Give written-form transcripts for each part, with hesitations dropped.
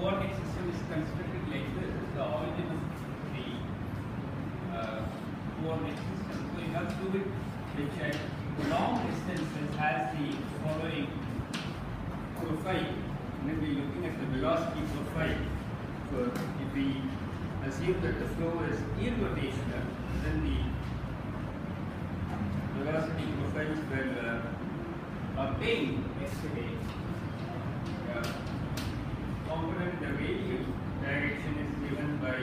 coordinate system is constructed like this. This is the origin of the coordinate system. So you have fluid which at long distances has the following profile. And then we are looking at the velocity profile. So if we assume that the flow is irrotational, then the velocity profiles were obtained yesterday. Component in the radial direction is given by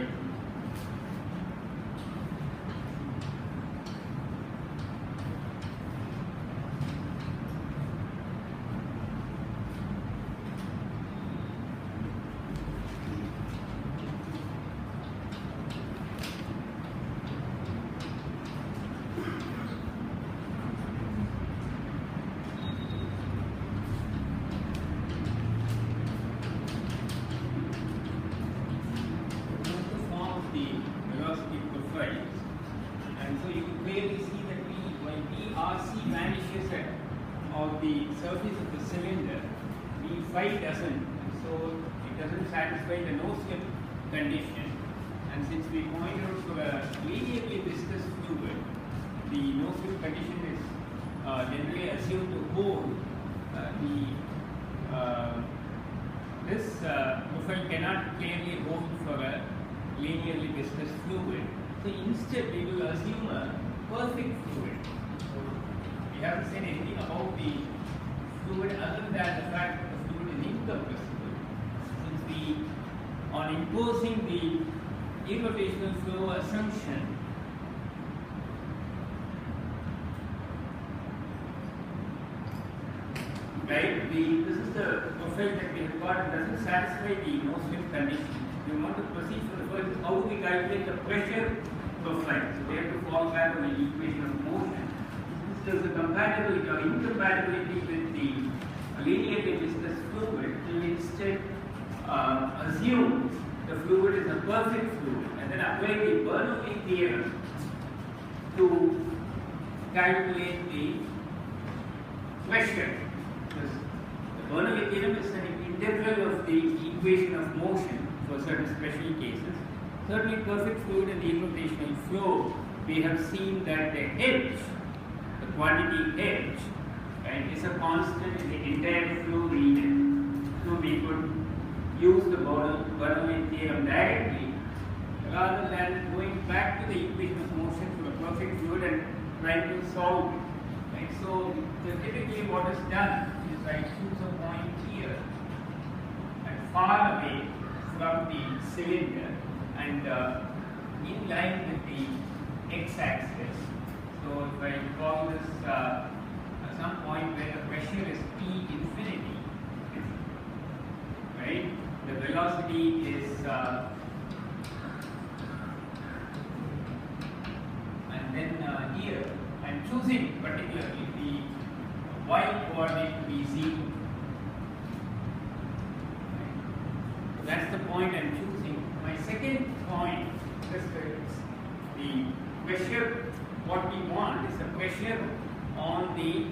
satisfy the no-slip condition, and since we pointed out for a linearly viscous fluid, the no-slip condition is generally assumed to hold. This profile cannot clearly hold for a linearly viscous fluid. So instead, we will assume a perfect fluid. So we haven't said anything about the fluid other than the fact that the fluid is incompressible. On imposing the irrotational flow assumption, right? This is the profile that we have got. It doesn't satisfy the no-slip condition. We want to proceed for the first. How do we calculate the pressure profile? So we have to fall back on the equation of motion. This is the compatibility or incompatibility with the linearly viscous fluid. We instead assume the fluid is a perfect fluid and then apply the Bernoulli theorem to calculate the pressure. Because the Bernoulli theorem is an integral of the equation of motion for certain special cases. Certainly perfect fluid in the irrotational flow, we have seen that the h, the quantity h, right, is a constant in the entire flow region. So we could use the Bernoulli theorem directly rather than going back to the equation of motion for a perfect fluid and trying to solve it. Right? So typically what is done is I choose a point here and far away from the cylinder and in line with the x-axis. So if I call this some point where the pressure is P infinity, right? The velocity is and then here I'm choosing particularly the y coordinate to be 0. Right. So that's the point I'm choosing. My second point is the pressure. What we want is the pressure on the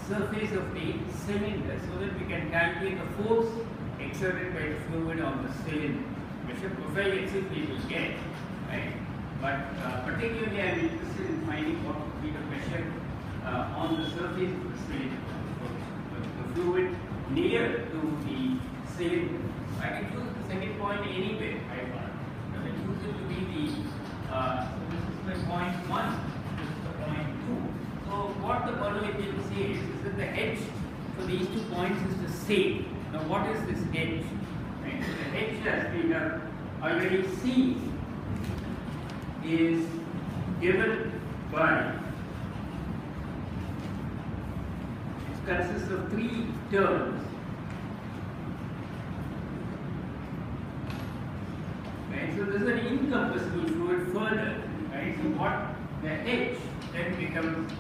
surface of the cylinder so that we can calculate the force exerted by the fluid on the cylinder. Pressure profile itself we will get, right? But particularly I am interested in finding what would be the pressure on the surface of the cylinder, the fluid near to the cylinder. I can choose the second point anywhere I want. I can choose it to be the, so this is my point 1, this is the point 2. So what the Bernoulli theorem says is that the h for these 2 points is the same. Now what is this h? Right? So the h, as we have already seen, is given by, it consists of 3 terms. Right? So this is an incompressible fluid further. Right? So what the h then becomes,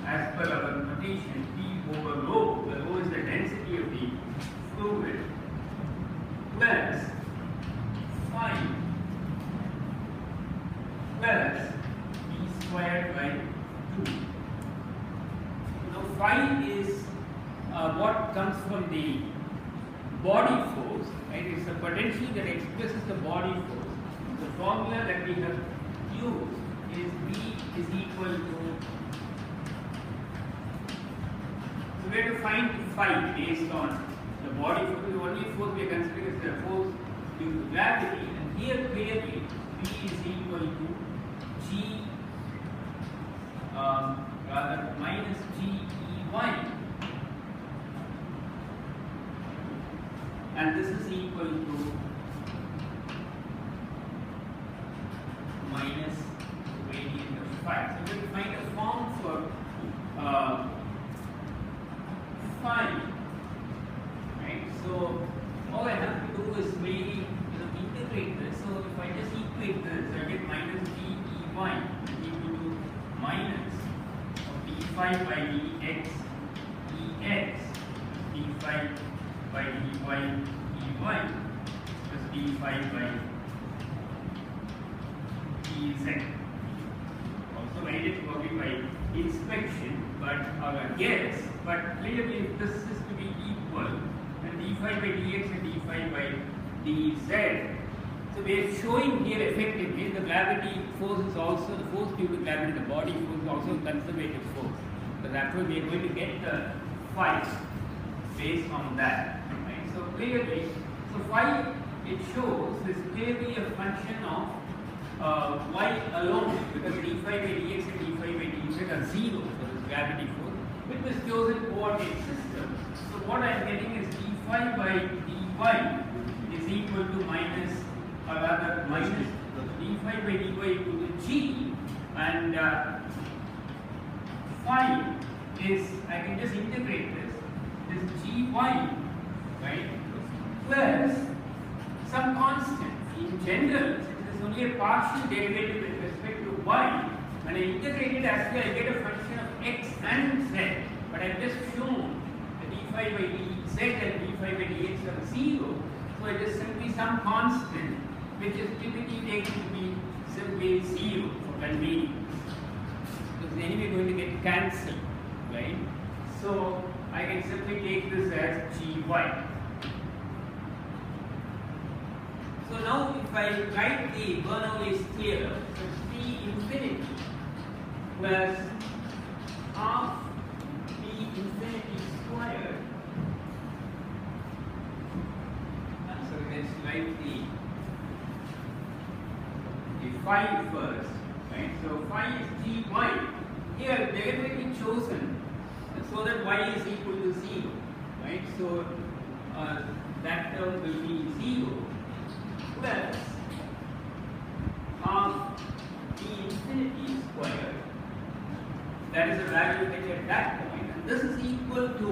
as per our notation, P over rho, where rho is the density of the fluid, plus phi plus b squared by 2. Now phi is what comes from the body force, right? It's the potential that expresses the body force. The formula that we have used is V is equal to, so we have to find phi based on the body force. The only force we are considering is the force due to gravity, and here clearly V is equal to G rather minus GEY, and this is equal to minus gradient of phi. So we will find a form for phi, right? So all I have to do is really integrate this. So if I just equate this, I get minus GEY equal to minus of d phi by dx dx d phi by dy dy plus d phi by dz. Also made it probably by inspection, but guess. But clearly, if this is to be equal, then d phi by dx and d phi by dz. So we are showing here effectively the gravity force is also the force due to gravity. The body force is also a conservative force. So therefore, we are going to get the phi based on that. Right? So clearly, so phi it shows is clearly a function of y alone, because d phi by dx and d phi by dz are 0 for this gravity force with this chosen coordinate system. So what I am getting is d phi by dy is equal to minus, or rather minus d phi by dy equal to g, and phi is, I can just integrate this gy, right, plus some constant. In general, since it is only a partial derivative with respect to y, when I integrate it actually I get a function of x and z, but I have just shown the d phi by dz and d phi by dx are 0, so it is simply some constant which is typically taken to be simply 0 for convenience. So it's anyway going to get cancelled, right? So I can simply take this as gy. So now if I write the Bernoulli's theorem, so P infinity plus half P infinity squared. So let's write the phi first, right? So phi is gy. Here deliberately chosen so that y is equal to 0, right? So that term will be 0 plus half d infinity squared. That is the value taken at that point, and this is equal to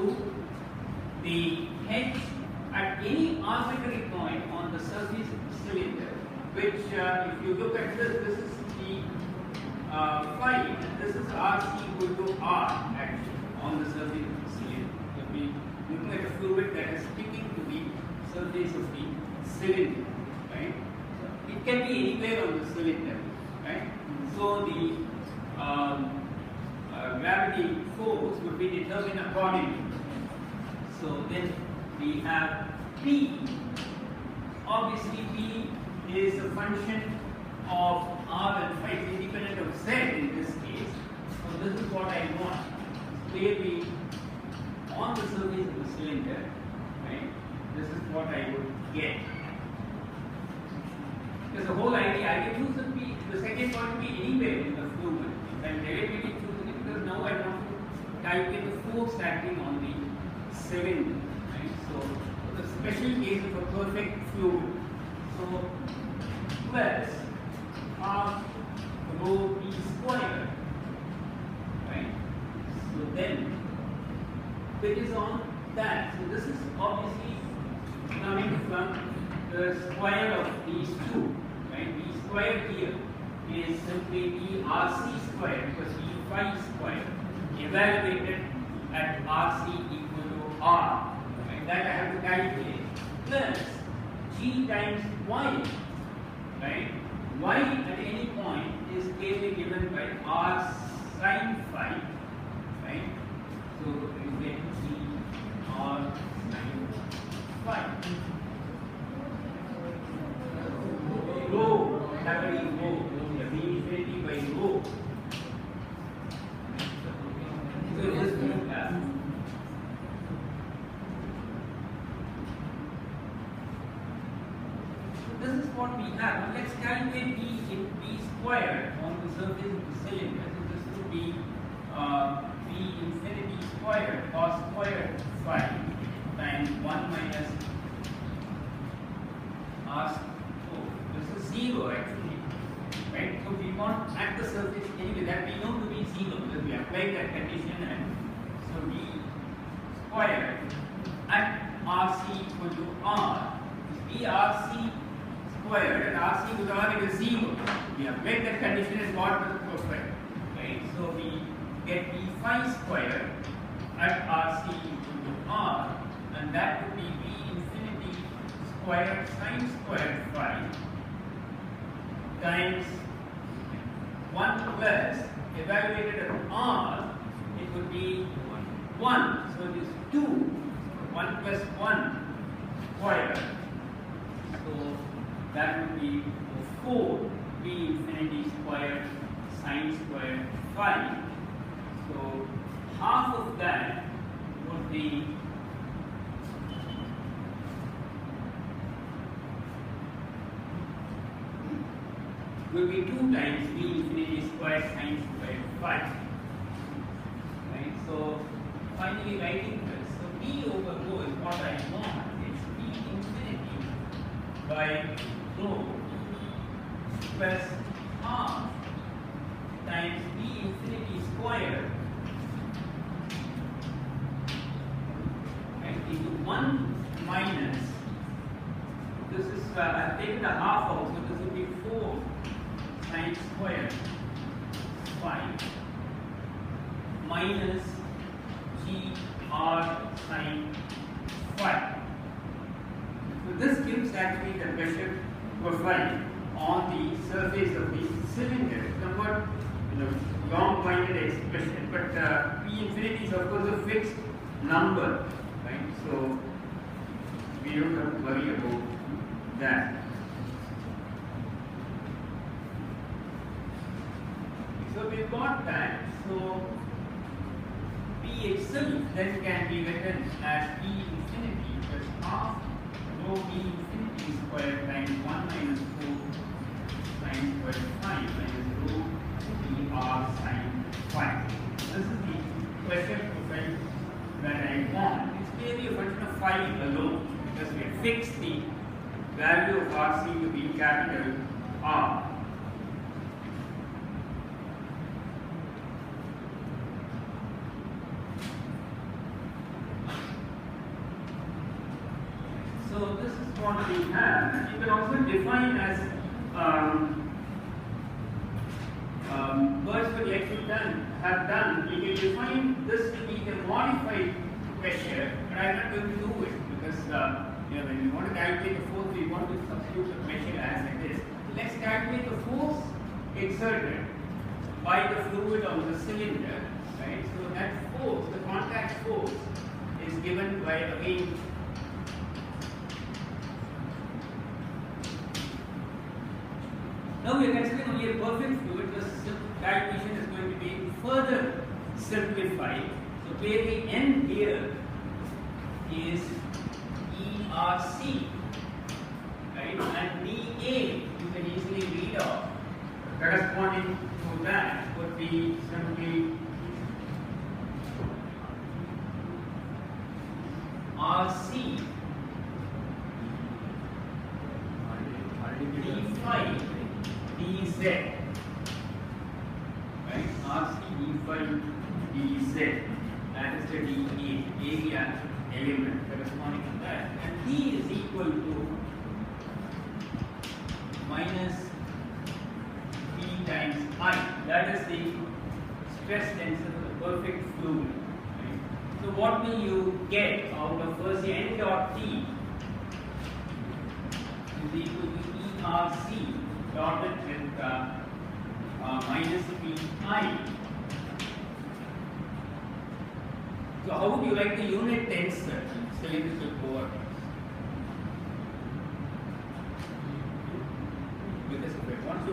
the h at any arbitrary point on the surface of the cylinder, which if you look at this, this is the phi, and this is RC equal to R actually on the surface of the cylinder. So we looking at a fluid that is sticking to the surface of the cylinder, right? So it can be anywhere on the cylinder, right? So the gravity force would be determined accordingly. So then we have P. Obviously, P is a function of R and phi, independent of Z in this case. So this is what I want. Clearly, on the surface of the cylinder, right? This is what I would get. Because the whole idea, I can choose the second point to be anywhere in the fluid. If I'm deliberately choosing it, because now I want to calculate the force acting on the cylinder, right? So the special case of a perfect fluid. So plus half rho p squared, right? So then, which is on that. So this is obviously coming from the square of these two, right? D squared here is simply d RC squared because d phi squared evaluated at RC equal to R, right? That I have to calculate, plus g times y, right? Y at any point is clearly given by R sin phi, right? So you get g R sin phi. this is what we have. Now let's calculate V in V squared on the surface of the cylinder. So this would be V infinity squared cos squared phi times 1 minus r. Oh, this is 0 actually, right? So we want at the surface anyway that we know to be 0 because we applied that condition, and so V squared at RC equal to R. V RC squared and RC equal to R is 0. We applied that condition as got the profile, right? So we get V phi squared at RC equal to R, and that would be V infinity squared sine squared phi times 1 plus evaluated at R, it would be 1. So it is 2. 1 plus 1 squared. So that would be 4 V infinity squared sine squared phi. So half of that would be will be 2 times V infinity squared sine squared phi. Right? So finally writing this, so V over rho is what I want. It's V infinity by rho plus half times V infinity squared, right, into 1 minus, this is, I've taken a half out, so this will be 4 sine squared phi minus G R sine phi. So this gives actually the pressure profile on the surface of the cylinder. Somewhat, long-winded expression, but P infinity is of course a fixed number, right? So we don't have to worry about that. So we've got that. So P itself then can be written as P infinity plus half rho P infinity squared times 1 minus 4 sine squared phi minus rho P R sine phi. This is the pressure profile that I want. It's clearly a function of phi alone because we have fixed the value of RC to be capital R. So this is what we have. You can also define as birds what you actually have done. You can define this to be the modified pressure, but I'm not going to do it because when we want to calculate the force, we want to substitute the pressure as it is. Let's calculate the force exerted by the fluid on the cylinder, right? So that force, the contact force, is given by again now we are considering only a perfect fluid. The calculation is going to be further simplified. So clearly N here is ERC, right? And dA you can easily read off. Corresponding to that would be simply RC d phi dz, right? RC d phi dz, that is the dA, area element corresponding to that, and D is equal to minus P times I, that is the stress tensor of the perfect fluid, right? So what will you get out of first N dot T is equal to ERC dotted with minus Pi. So how would you like the unit tensor in cylindrical coordinates? Because if I want to,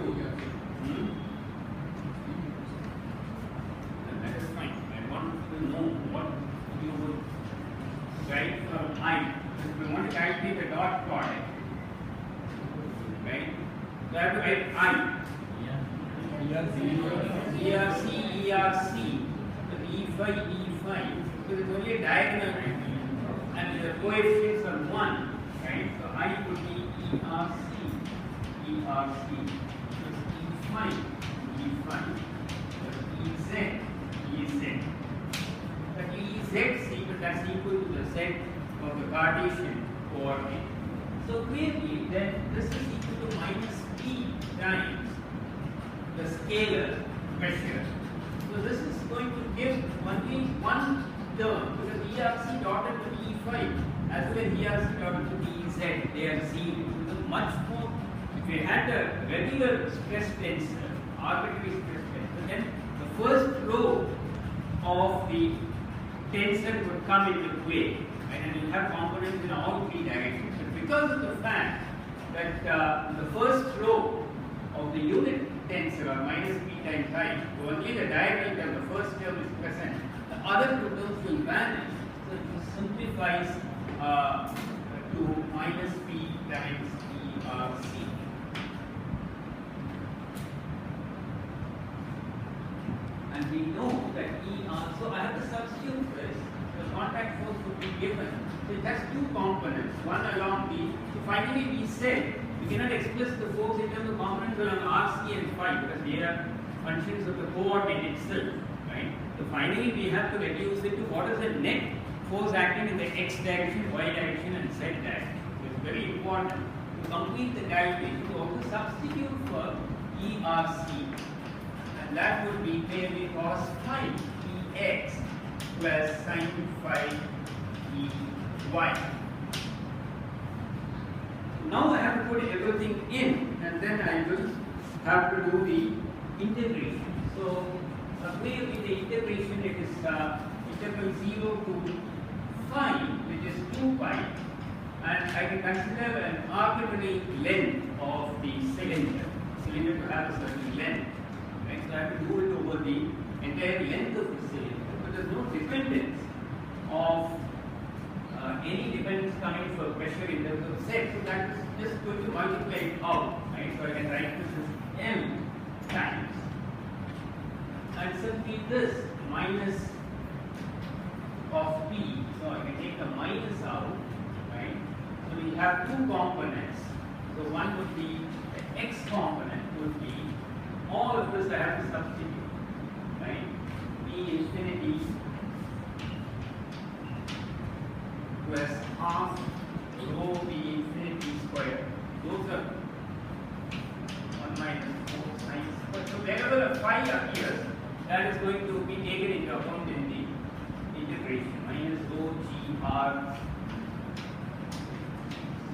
then that is fine. I want to know what you would write for I. If we want to calculate the dot product, I have to get I. ERC, E5, because it's only a diagonal and the coefficients are 1, right? So I would be ERC, E5, EZ. But EZ that's equal to the set of the Cartesian coordinate. So clearly, then this is equal to minus P times the scalar pressure. So this is going to give only one term, because ERC dotted with E5 as well as ERC dotted with EZ, they are 0. So much more, if we had a regular stress tensor, arbitrary stress tensor, then the first row of the tensor would come into play, right? And you have components in all three directions. But because of the fact that the first row of the unit tensor or minus P times I, only the diagonal term, the first term is present, the other two terms will vanish. So it simplifies to minus P times ERC. And we know that so I have to substitute this. The contact force would be given. So it has two components, one along the, so finally we said, we cannot express the force in terms of components along RC and phi because they are functions of the coordinate itself, right? So finally we have to reduce it to what is the net force acting in the x direction, y direction and z direction. So it's very important to complete the calculation to also substitute for ERC, and that would be clearly cos phi Ex plus sin phi Ey. Now I have to put everything in, and then I will have to do the integration. So clearly the integration, it is integral 0 to phi, which is 2 pi, and I can consider an arbitrary length of the cylinder. Cylinder to have a certain length, right? So I have to do it over the entire length of the cylinder, but there is no dependence of any dependence coming for pressure in terms of z. So that is just going to multiply it out, right? So I can write this as m times, and simply this minus of p. So I can take the minus out, right? So we have two components. So one would be the x component would be all of this I have to substitute, right? P infinity plus half rho b infinity square. Those are 1 minus 4 sine square. So wherever a phi appears, that is going to be taken into account in the integration. Minus rho g r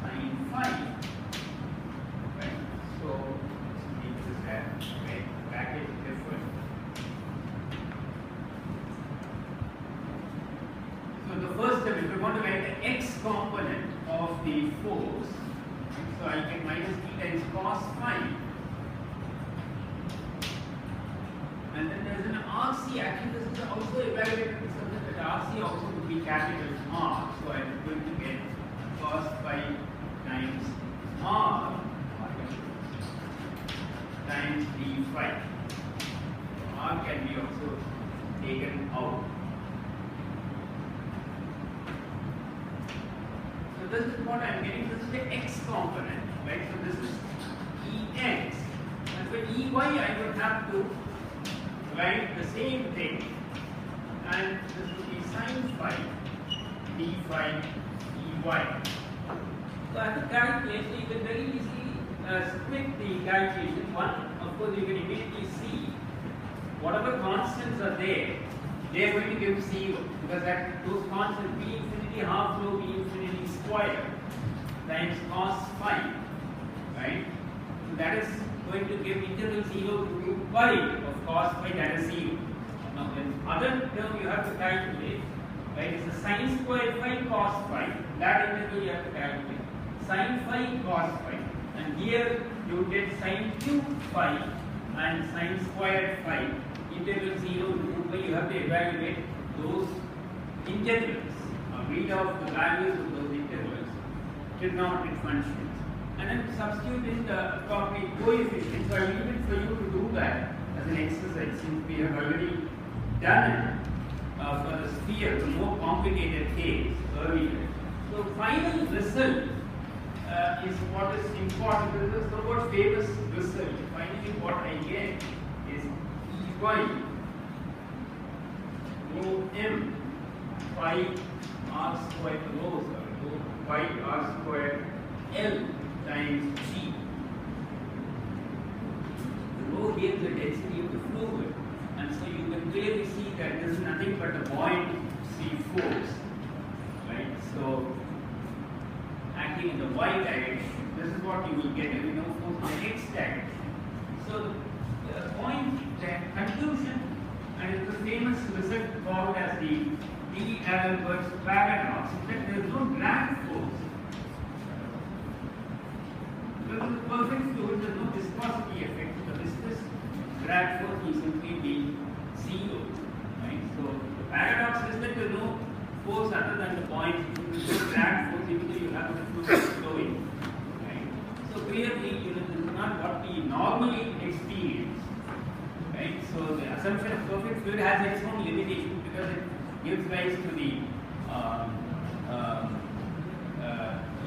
sine phi. Right? So let's make this right? Bracket different. So the first step is we want to write the x component of the force. So I get minus p times cos phi. And then there is an RC. Actually, this is also evaluated in something that RC also would be capital R. So I am going to get cos phi times R times d phi. So R can be also taken out. So this is what I am getting. This is the x component, right? So this is Ex. And for Ey, I would have to write the same thing, and this will be sin phi d phi Ey. So I have to calculate. So you can very easily split the calculation. One, of course, you can immediately see whatever constants are there, they are going to give 0 because that those constants b infinity half rho b infinity square times cos phi, right? So that is going to give integral 0 to 2 pi of cos phi, that is 0. Now the other term you have to calculate, right, is the sin squared phi cos phi. That integral you have to calculate. Sin phi cos phi. And here you get sin cube phi and sin squared phi. Integral 0 to 2 pi, you have to evaluate those integrals. Read out the values of those integrals. Trigonometric functions. and then substitute in the appropriate coefficient. So I leave it for you to do that as an exercise, since we have already done it for the sphere, the more complicated case earlier. So final result is what is important. This is the most famous result. Finally, what I get is Ey rho m pi r square rho pi r square L times G. Rho here is the density of the fluid, and so you can clearly see that this is nothing but a buoyancy force, right? So acting in the y direction, this is what you will get. You know, force in the x direction. So the point, the conclusion, and it's the famous result called as the d'Alembert paradox, is that there is no drag force. Because in the perfect fluid, there is no viscosity effect. The viscous drag force will simply be zero. Right? So the paradox is that there is no force other than the point. There is no drag force, even though you have the fluid flowing. Right? So clearly, this is not what we normally experience. Right? So the assumption of perfect fluid has its own limitations because it gives rise to the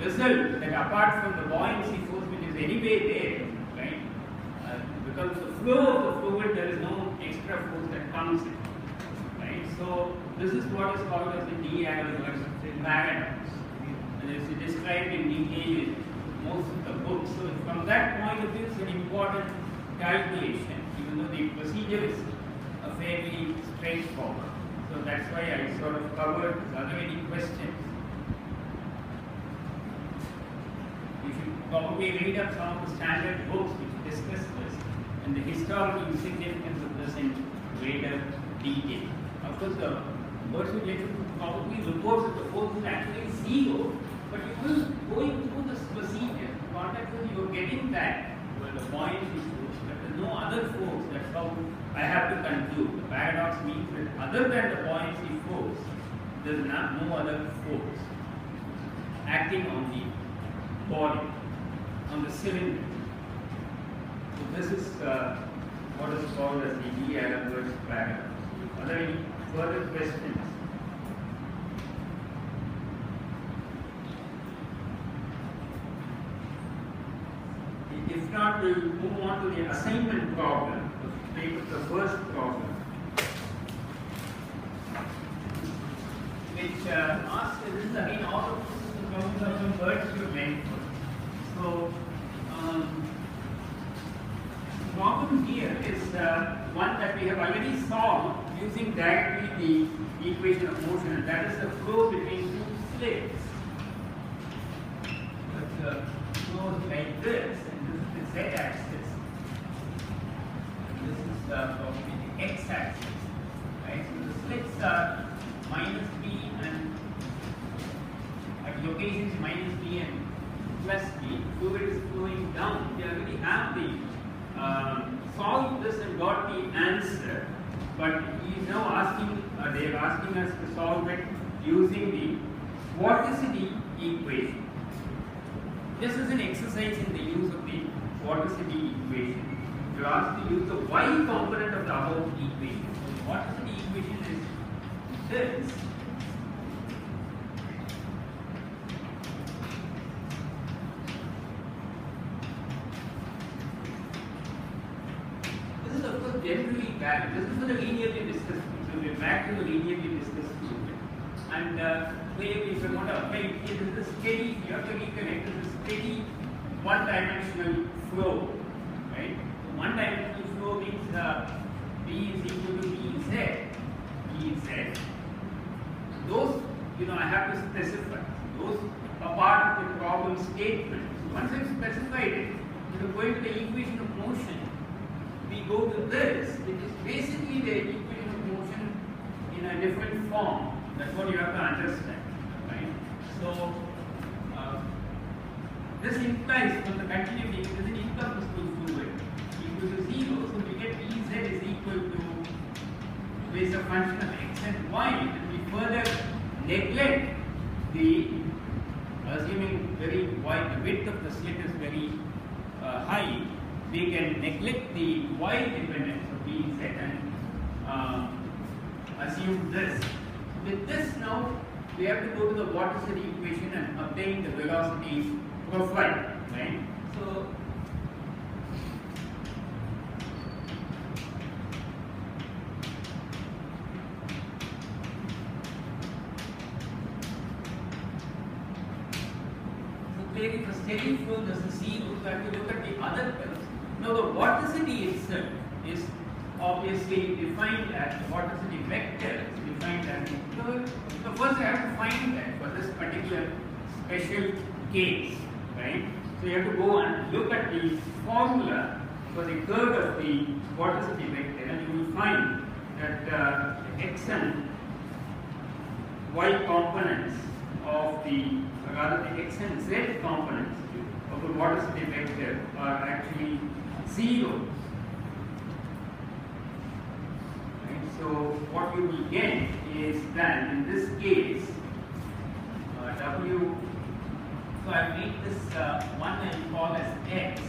result that apart from the buoyancy force, which is anyway there, right? Because the flow of the fluid, there is no extra force that comes in, right? So this is what is called as the d'Alembert paradox, and it's described in detail in most of the books. So from that point of view, it's an important calculation, even though the procedure is fairly straightforward. So that's why I sort of covered this. Are there any questions? You should probably read up some of the standard books which discuss this and the historical significance of this in greater detail. Of course, the person will probably report that the force is actually zero, but you will, going through this procedure, contact with you are getting that, well, the point is force, but there is no other force. That's how I have to conclude. The paradox means that other than the buoyancy force, there is no other force acting on the body, on the cylinder. So this is what is called as the d'Alembert paradox. Are there any further questions? If not, we'll move on to the assignment problem. Take the first problem, which asks, this is again all of the problems are from Bernoulli. So, the problem here is one that we have already solved using directly the equation of motion, and that is the flow between two slits. It flows like this, and this is the z-axis. Probably the x-axis, right? So the slits are minus b and at locations minus b and plus b. Fluid is flowing down. We already have the solved this and got the answer, but he is now asking. They are asking us to solve it using the vorticity equation. This is an exercise in the use of the vorticity equation. You are asked to use the y component of the above equation. So the vorticity equation is this. This is of course generally valid. This is for the linearly discussed fluid. So we are back to the linearly discussed fluid. And clearly, if you want to apply it, this is a steady, you have to recollect, this is a steady one-dimensional flow, right? One-dimensional flow means B is equal to BZ. Those, I have to specify. Those are part of the problem statement. So once I've specified it, going to the equation of motion, we go to this, which is basically the equation of motion in a different form. That's what you have to understand, right? So this implies from the continuity, this is an incompressible fluid equal to 0, so we get Ez is equal to, with a function of x and y, and we further neglect the, assuming very wide width of the slit is very high, we can neglect the y dependence of Bz and assume this. With this now, we have to go to the vorticity equation and obtain the velocity profile, right? So clearly for steady flow, there's a zero. So if you look at the other terms, now the vorticity itself is obviously defined as the vorticity vector is defined as the curve. So first I have to find that for this particular special case, right? So you have to go and look at the formula for the curve of the vorticity vector, and you will find that the x and y components of the, rather the x and z components of the vorticity vector are actually 0. So what you will get is that in this case, W, so I make this one I will call as X,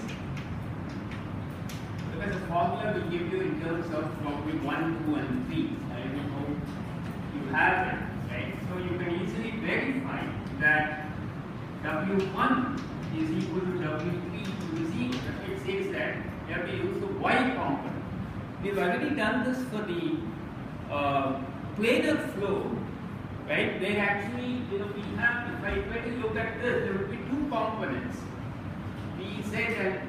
because the formula will give you in terms of probably 1, 2 and 3. I don't know you have it, right? So you can easily verify that W1 is equal to W3 to 0. It says that you have to use the Y component. We've already done this for the planar flow, right? Where actually, we have, if I try to look at this, there will be two components, Bz and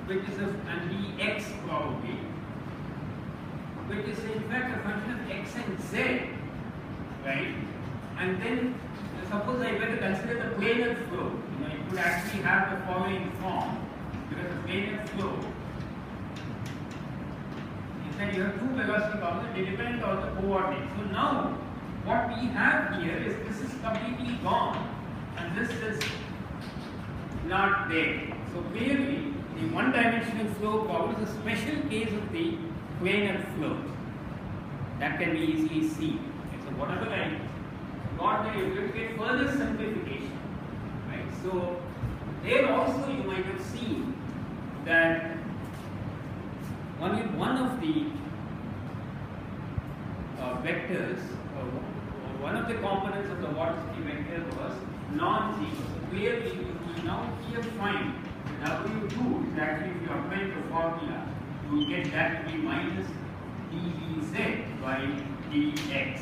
which is and Bx probably, which is in fact a function of x and z, right? And then suppose I were to consider the planar flow, it could actually have the following form, because the planar flow, then you have two velocity components, they depend on the coordinates. So now, what we have here is this is completely gone, and this is not there. So clearly, the one-dimensional flow problem is a special case of the planar flow. That can be easily seen. Okay, so whatever I got there, you will get further simplification. Right? So there also you might have seen that only one of the vectors, or one of the components of the vorticity vector was non-zero. So clearly, you will now here find W2 is actually, if you apply the formula, you will get that to be minus dEz by dx.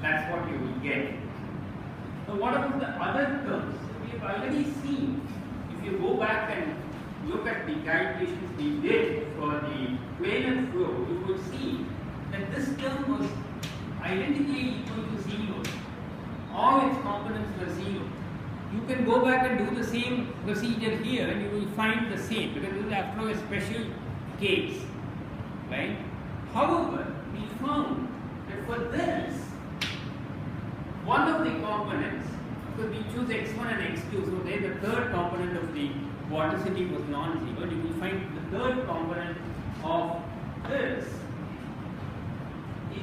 That's what you will get. So what about the other terms? So we have already seen, if you go back and look at the calculations we did for the planar flow, you will see that this term was identically equal to 0. All its components were 0. You can go back and do the same procedure here and you will find the same, because this is after all a special case, right? However, we found that for this, one of the components, because we choose x1 and x2, so there the third component of the vorticity was non-zero. You will find the third component of this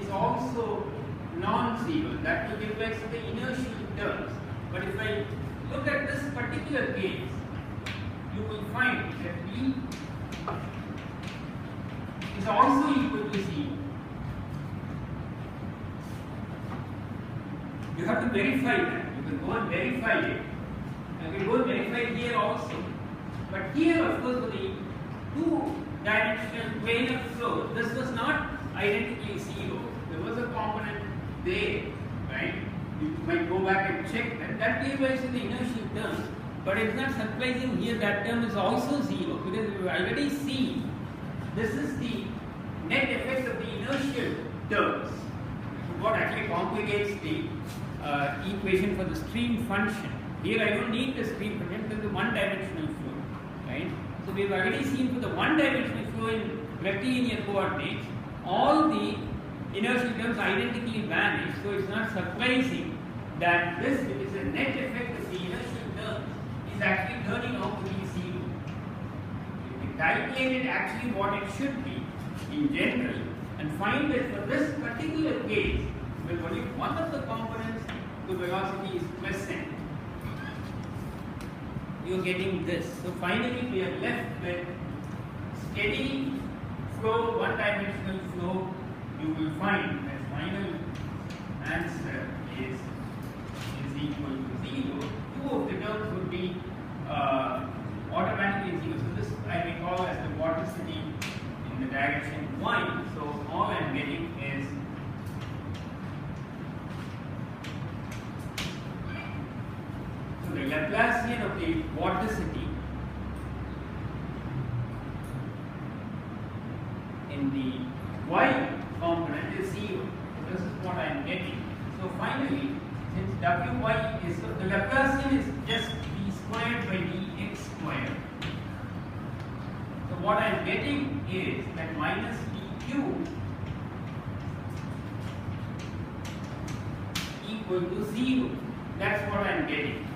is also non-zero. That will give rise to the inertial terms. But if I look at this particular case, you will find that B is also equal to 0. You have to verify that. You can go and verify it. You can go and verify it here also. But here, of course, for the two-dimensional planar flow, this was not identically 0. There was a component there, right? You might go back and check that. That gave rise to the inertial terms. But it's not surprising here that term is also 0, because we've already seen this is the net effect of the inertial terms. What actually complicates the equation for the stream function. Here I don't need the stream function because the one-dimensional flow, right? So we've already seen for the one-dimensional flow in rectilinear coordinates, all the inertial terms identically vanish. So it's not surprising that this, which is a net effect of the inertial terms, is actually turning out to be 0. If we calculate it actually what it should be in general, and find that for this particular case, where only one of the components, the velocity is present, you're getting this. So finally we are left with steady flow, one-dimensional flow. You will find that final answer is equal to 0. Two of the terms would be automatically 0. So this I may call as the vorticity in the direction y. So all I am getting is the Laplacian of the vorticity in the y component is 0. So this is what I am getting. So finally, since Wy is, the Laplacian is just d squared by dx squared. So what I am getting is that minus dq equal to 0. That's what I am getting.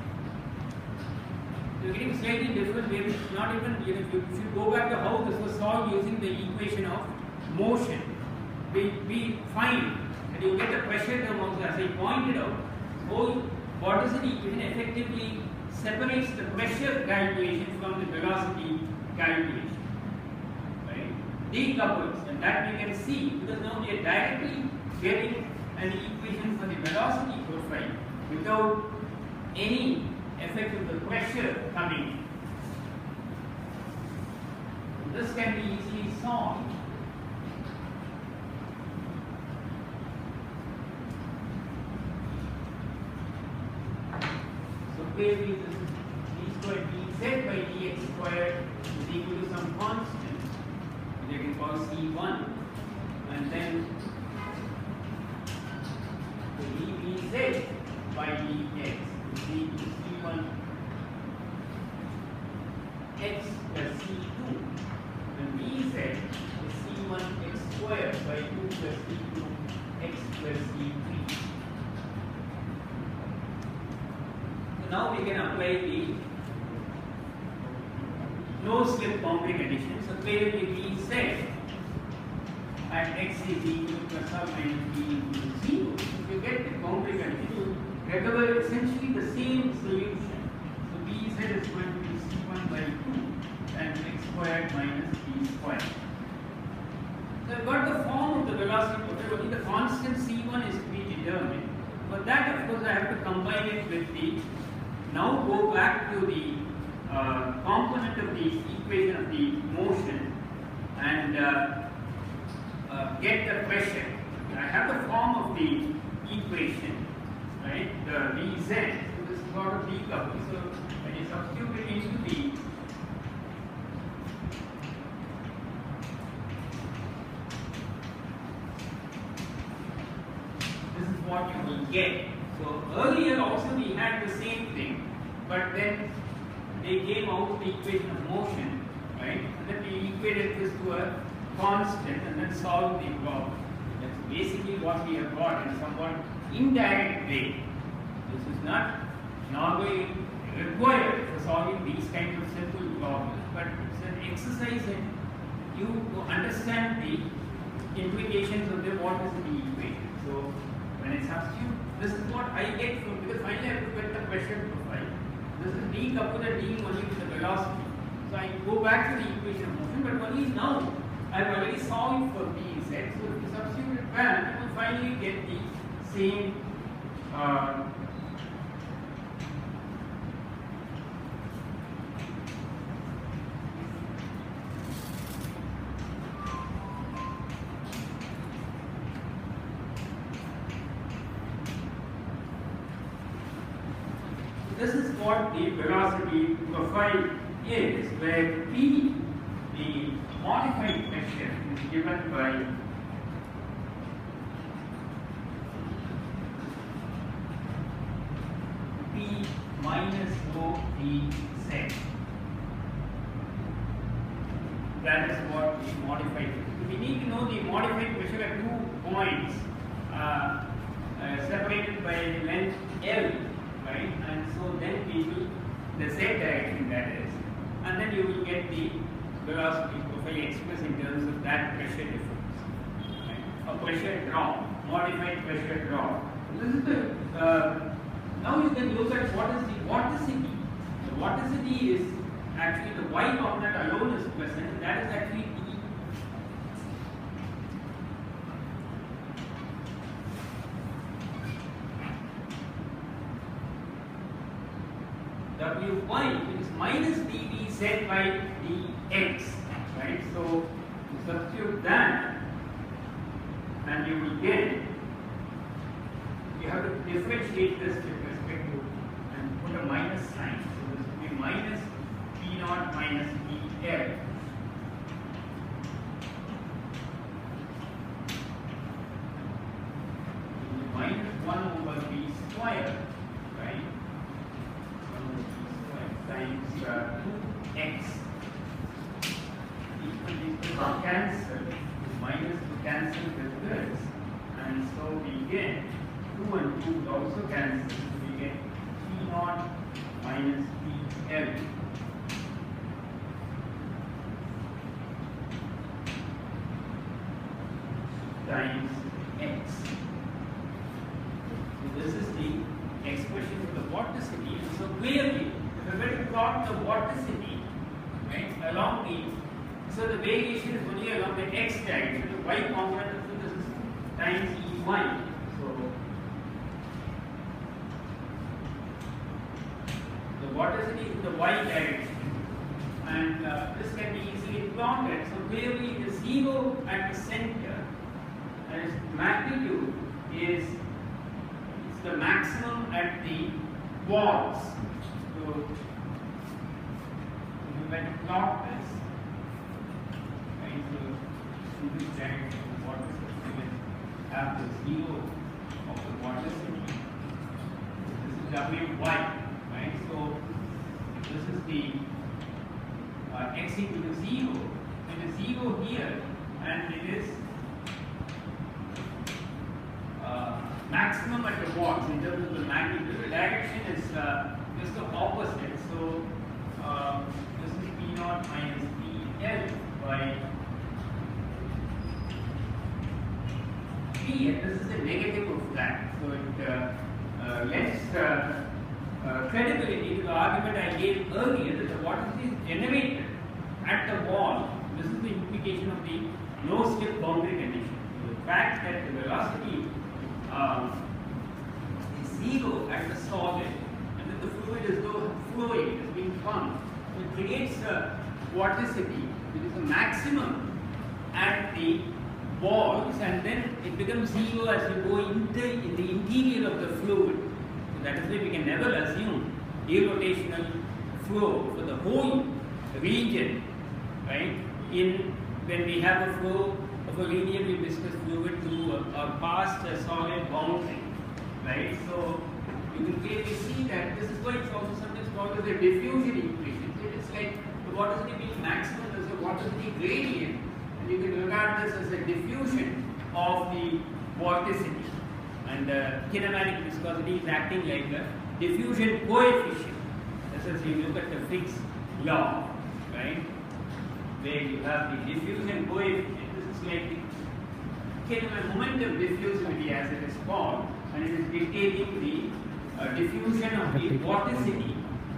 You're getting slightly different ways. Not even, if you go back to how this was solved using the equation of motion, we find that you get the pressure term also, as I pointed out. Whole vorticity equation effectively separates the pressure calculation from the velocity calculation. Right? Decouples, and that we can see because now we are directly getting an equation for the velocity profile without any effect of the pressure coming. This can be easily solved. So clearly this is d squared dz by dx squared is equal to some constant which I can call c1, and then the dvz by dx is equal to c1 x plus c2, and dz is c1 x squared by 2 plus c2 x plus c3. So now we can apply the no-slip boundary condition. So clearly dz at x is equal to plus or minus b equal to 0. If you get the boundary condition, you recover essentially the same solution. So dz is going to be c1 by 2 and x squared minus b squared. So I've got the form of the velocity profile. Only the constant c1 is to be determined. For that, of course, I have to combine it with the, now go back to the component of the equation of the motion and get the pressure. I have the form of the equation, right? The dz. So this is sort of decoupled. So when you substitute it into the this is what you will get. So earlier also we had the same thing, but then they came out with the equation of motion, right? And then we equated this to a constant and then solved the problem. That's basically what we have got in a somewhat indirect way. This is not normally required for solving these kinds of simple problems, but it's an exercise in you to understand the implications of the vorticity equation. So when I substitute, this is what I get from, because finally I have to get the pressure profile. This is decoupled and dealing only with the velocity. So I go back to the equation of motion, but only now I have already solved for dz. So if you substitute it back, you will finally get the same this is what the velocity profile is, where P, the modified pressure, is given by P minus rho dz. That is what the modified pressure. We need to know the modified pressure at 2 points separated by length L. Right? And so then we will, the z direction that is, and then you will get the velocity profile expressed in terms of that pressure difference. Right? A pressure drop, modified pressure drop. This is the, now you can look at what is the vorticity. The vorticity is actually the y component alone is present. That is actually d. Wy, which is minus dv z by dx, right? So you substitute that, and you will get. You have to differentiate this with respect to and put a minus sign. So this will be minus p naught minus dl. Minus 1 over b square, right? 1 over b square times 2x. These two are cancelled. Minus to cancel with this, and so we get 2 and 2 will also cancel. So we get p naught minus pl. Times x. So this is the expression for the vorticity. So clearly, if we were to plot the vorticity, right, along the, so the variation is only along the x direction. The y component of this is times ey. So the vorticity is in the y direction, and this can be easily plotted. So clearly, the zero at the center, and its magnitude is the maximum at the walls. So if you can plot this, right? So in this direction, the vorticity will have the zero of the vorticity. This is Wy, right? So this is the x equal to 0, and the 0 here, and it is maximum at the walls in terms of the magnitude. The direction is just the opposite. So this is p naught minus pl by p, and this is the negative of that. So it lends credibility to the argument I gave earlier that the vorticity is generated at the wall. This is the implication of the no-slip boundary condition. So the fact that the velocity is zero at the solid, and then the fluid is flowing, it is being pumped. So it creates a vorticity which is the maximum at the walls, and then it becomes zero as you go in the interior of the fluid. So that is why we can never assume irrotational flow for the whole region, right? When we have a flow of a linearly viscous fluid through a past solid boundary, right? So you can clearly see that this is why it's also sometimes called as a diffusion equation. So it's like the vorticity being maximum, there's a vorticity gradient, and you can regard this as a diffusion of the vorticity. And kinematic viscosity is acting like a diffusion coefficient. This is, you look at the Fick's law, right? Where you have the diffusion coefficient. This is like the momentum diffusivity, as it is called, and it is dictating the diffusion of the vorticity